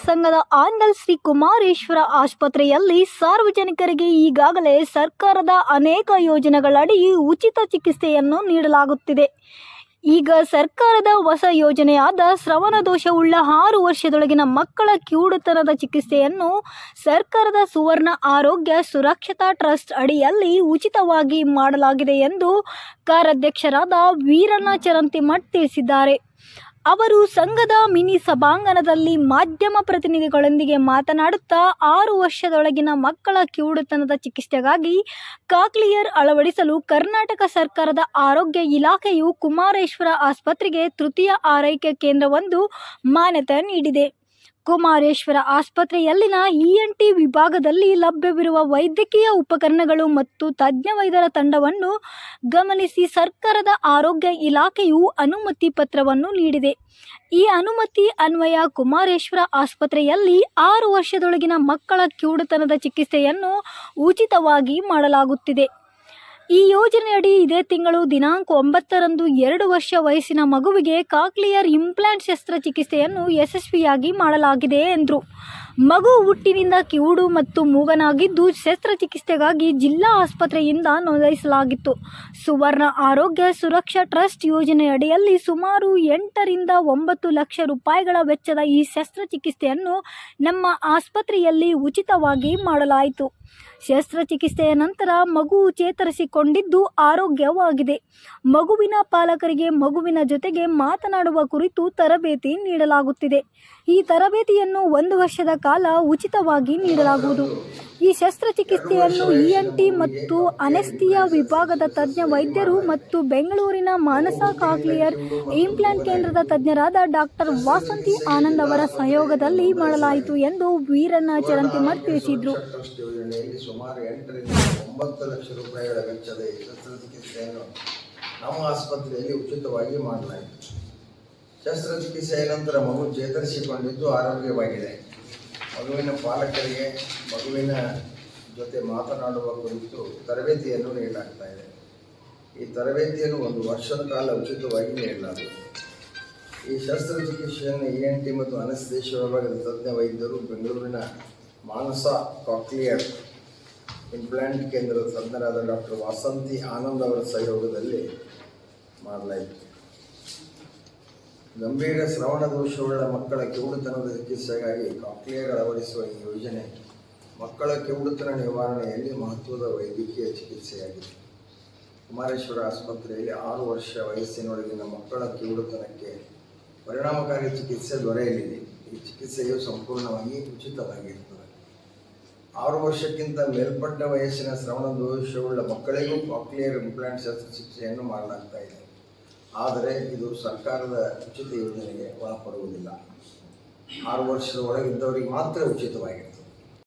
ಸಂಘದ ಆಂಗಲ್ ಶ್ರೀ ಕುಮಾರೇಶ್ವರ ಆಸ್ಪತ್ರೆಯಲ್ಲಿ ಸಾರ್ವಜನಿಕರಿಗೆ ಈಗಾಗಲೇ ಸರ್ಕಾರದ ಅನೇಕ ಯೋಜನೆಗಳಡಿ ಉಚಿತ ಚಿಕಿತ್ಸೆಯನ್ನು ನೀಡಲಾಗುತ್ತಿದೆ. ಈಗ ಸರ್ಕಾರದ ಹೊಸ ಯೋಜನೆಯಾದ ಶ್ರವಣ ದೋಷವುಳ್ಳ 6 ವರ್ಷದೊಳಗಿನ ಮಕ್ಕಳ ಕಿವುಡುತನದ ಚಿಕಿತ್ಸೆಯನ್ನು ಸರ್ಕಾರದ ಸುವರ್ಣ ಆರೋಗ್ಯ ಸುರಕ್ಷತಾ ಟ್ರಸ್ಟ್ ಅಡಿಯಲ್ಲಿ ಉಚಿತವಾಗಿ ಮಾಡಲಾಗಿದೆ ಎಂದು ಕಾರ್ಯಾಧ್ಯಕ್ಷರಾದ ವೀರಣ್ಣ ಚರಂತಿಮಠ್ ತಿಳಿಸಿದ್ದಾರೆ. ಅವರು ಸಂಘದ ಮಿನಿ ಸಭಾಂಗಣದಲ್ಲಿ ಮಾಧ್ಯಮ ಪ್ರತಿನಿಧಿಗಳೊಂದಿಗೆ ಮಾತನಾಡುತ್ತಾ 6 ವರ್ಷದೊಳಗಿನ ಮಕ್ಕಳ ಕಿವುಡುತನದ ಚಿಕಿತ್ಸೆಗಾಗಿ ಕಾಕ್ಲಿಯರ್ ಅಳವಡಿಸಲು ಕರ್ನಾಟಕ ಸರ್ಕಾರದ ಆರೋಗ್ಯ ಇಲಾಖೆಯು ಕುಮಾರೇಶ್ವರ ಆಸ್ಪತ್ರೆಗೆ ತೃತೀಯ ಆರೈಕೆ ಕೇಂದ್ರವೊಂದು ಮಾನ್ಯತೆ ನೀಡಿದೆ. ಕುಮಾರೇಶ್ವರ ಆಸ್ಪತ್ರೆಯಲ್ಲಿನ ENT ವಿಭಾಗದಲ್ಲಿ ಲಭ್ಯವಿರುವ ವೈದ್ಯಕೀಯ ಉಪಕರಣಗಳು ಮತ್ತು ತಜ್ಞ ವೈದ್ಯರ ತಂಡವನ್ನು ಗಮನಿಸಿ ಸರ್ಕಾರದ ಆರೋಗ್ಯ ಇಲಾಖೆಯು ಅನುಮತಿ ಪತ್ರವನ್ನು ನೀಡಿದೆ. ಈ ಅನುಮತಿ ಅನ್ವಯ ಕುಮಾರೇಶ್ವರ ಆಸ್ಪತ್ರೆಯಲ್ಲಿ 6 ವರ್ಷದೊಳಗಿನ ಮಕ್ಕಳ ಕಿವುಡುತನದ ಚಿಕಿತ್ಸೆಯನ್ನು ಉಚಿತವಾಗಿ ಮಾಡಲಾಗುತ್ತಿದೆ. ಈ ಯೋಜನೆಯಡಿ ಇದೇ ತಿಂಗಳು ದಿನಾಂಕ 9ರಂದು 2 ವರ್ಷ ವಯಸ್ಸಿನ ಮಗುವಿಗೆ ಕಾಕ್ಲಿಯರ್ ಇಂಪ್ಲಾಂಟ್ ಶಸ್ತ್ರಚಿಕಿತ್ಸೆಯನ್ನು ಯಶಸ್ವಿಯಾಗಿ ಮಾಡಲಾಗಿದೆ ಎಂದರು. ಮಗು ಹುಟ್ಟಿನಿಂದ ಕಿವುಡು ಮತ್ತು ಮೂಗನಾಗಿದ್ದು ಶಸ್ತ್ರಚಿಕಿತ್ಸೆಗಾಗಿ ಜಿಲ್ಲಾ ಆಸ್ಪತ್ರೆಯಿಂದ ನೋಂದಾಯಿಸಲಾಗಿತ್ತು. ಸುವರ್ಣ ಆರೋಗ್ಯ ಸುರಕ್ಷಾ ಟ್ರಸ್ಟ್ ಯೋಜನೆಯಡಿಯಲ್ಲಿ ಸುಮಾರು 8 ರಿಂದ 9 ಲಕ್ಷ ರೂಪಾಯಿಗಳ ವೆಚ್ಚದ ಈ ಶಸ್ತ್ರಚಿಕಿತ್ಸೆಯನ್ನು ನಮ್ಮ ಆಸ್ಪತ್ರೆಯಲ್ಲಿ ಉಚಿತವಾಗಿ ಮಾಡಲಾಯಿತು. ಶಸ್ತ್ರಚಿಕಿತ್ಸೆಯ ನಂತರ ಮಗು ಚೇತರಿಸಿಕೊಂಡಿದ್ದು ಆರೋಗ್ಯವಾಗಿದೆ. ಮಗುವಿನ ಪಾಲಕರಿಗೆ ಮಗುವಿನ ಜೊತೆಗೆ ಮಾತನಾಡುವ ಕುರಿತು ತರಬೇತಿ ನೀಡಲಾಗುತ್ತಿದೆ. ಈ ತರಬೇತಿಯನ್ನು 1 ವರ್ಷದ ಕಾಲ ಉಚಿತವಾಗಿ ನೀಡಲಾಗುವುದು. ಈ ಶಸ್ತ್ರಚಿಕಿತ್ಸೆಯನ್ನು ENT ಮತ್ತು ಅನೆಸ್ಥಿಯಾ ವಿಭಾಗದ ತಜ್ಞ ವೈದ್ಯರು ಮತ್ತು ಬೆಂಗಳೂರಿನ ಮಾನಸ ಕಾಕ್ಲಿಯರ್ ಇಂಪ್ಲಾಂಟ್ ಕೇಂದ್ರದ ತಜ್ಞರಾದ ಡಾಕ್ಟರ್ ವಾಸಂತಿ ಆನಂದ್ ಅವರ ಸಹಯೋಗದಲ್ಲಿ ಮಾಡಲಾಯಿತು ಎಂದು ವೀರಣ್ಣ ಚರಂತಿಮಠ್ ತಿಳಿಸಿದರು. ಸುಮಾರು 8 ರಿಂದ 9 ಲಕ್ಷ ರೂಪಾಯಿಗಳ ವೆಚ್ಚದ ಈ ಶಸ್ತ್ರಚಿಕಿತ್ಸೆಯನ್ನು ನಮ್ಮ ಆಸ್ಪತ್ರೆಯಲ್ಲಿ ಉಚಿತವಾಗಿ ಮಾಡಲಾಯಿತು. ಶಸ್ತ್ರಚಿಕಿತ್ಸೆಯ ನಂತರ ಮಗು ಚೇತರಿಸಿಕೊಂಡಿದ್ದು ಆರೋಗ್ಯವಾಗಿದೆ. ಮಗುವಿನ ಪಾಲಕರಿಗೆ ಮಗುವಿನ ಜೊತೆ ಮಾತನಾಡುವ ಕುರಿತು ತರಬೇತಿಯನ್ನು ನೀಡಲಾಗ್ತಾ ಇದೆ. ಈ ತರಬೇತಿಯನ್ನು 1 ವರ್ಷದ ಕಾಲ ಉಚಿತವಾಗಿ ನೀಡಲಾಗುತ್ತದೆ. ಈ ಶಸ್ತ್ರಚಿಕಿತ್ಸೆಯನ್ನು ENT ಮತ್ತು ಅನೆಸ್ಥೇಷಿಯಾ ವಿಭಾಗದ ತಜ್ಞ ವೈದ್ಯರು ಬೆಂಗಳೂರಿನ ಮಾನಸ ಕಾಕ್ಲಿಯರ್ ಇಂಪ್ಲಾಂಟ್ ಕೇಂದ್ರದ ತಜ್ಞರಾದ ಡಾಕ್ಟರ್ ವಾಸಂತಿ ಆನಂದ್ ಅವರ ಸಹಯೋಗದಲ್ಲಿ ಮಾಡಲಾಯಿತು. ಗಂಭೀರ ಶ್ರವಣ ದೋಷವುಳ್ಳ ಮಕ್ಕಳ ಕಿವುಡುತನದ ಚಿಕಿತ್ಸೆಗಾಗಿ ಕಾಕ್ಲಿಯರ್ ಅಳವಡಿಸುವ ಈ ಯೋಜನೆ ಮಕ್ಕಳ ಕಿವುಡುತನ ನಿವಾರಣೆಯಲ್ಲಿ ಮಹತ್ವದ ವೈದ್ಯಕೀಯ ಚಿಕಿತ್ಸೆಯಾಗಿದೆ. ಕುಮಾರೇಶ್ವರ ಆಸ್ಪತ್ರೆಯಲ್ಲಿ 6 ವರ್ಷ ವಯಸ್ಸಿನೊಳಗಿನ ಮಕ್ಕಳ ಕಿವುಡುತನಕ್ಕೆ ಪರಿಣಾಮಕಾರಿ ಚಿಕಿತ್ಸೆ ದೊರೆಯಲಿದೆ. ಈ ಚಿಕಿತ್ಸೆಯು ಸಂಪೂರ್ಣವಾಗಿ ಉಚಿತವಾಗಿರುತ್ತದೆ. 6 ವರ್ಷಕ್ಕಿಂತ ಮೇಲ್ಪಟ್ಟ ವಯಸ್ಸಿನ ಶ್ರವಣ ದೋಷವುಳ್ಳ ಮಕ್ಕಳಿಗೂ ಕಾಕ್ಲಿಯರ್ ಇಂಪ್ಲಾಂಟ್ ಶಸ್ತ್ರಚಿಕಿತ್ಸೆಯನ್ನು ಮಾಡಲಾಗ್ತಾ ಇದೆ. ಆದರೆ ಇದು ಸರ್ಕಾರದ ಉಚಿತ ಯೋಜನೆಗೆ ಒಳಪಡುವುದಿಲ್ಲ. 6 ವರ್ಷದ ಒಳಗಿದ್ದವರಿಗೆ ಮಾತ್ರ ಉಚಿತವಾಗಿರ್ತದೆ.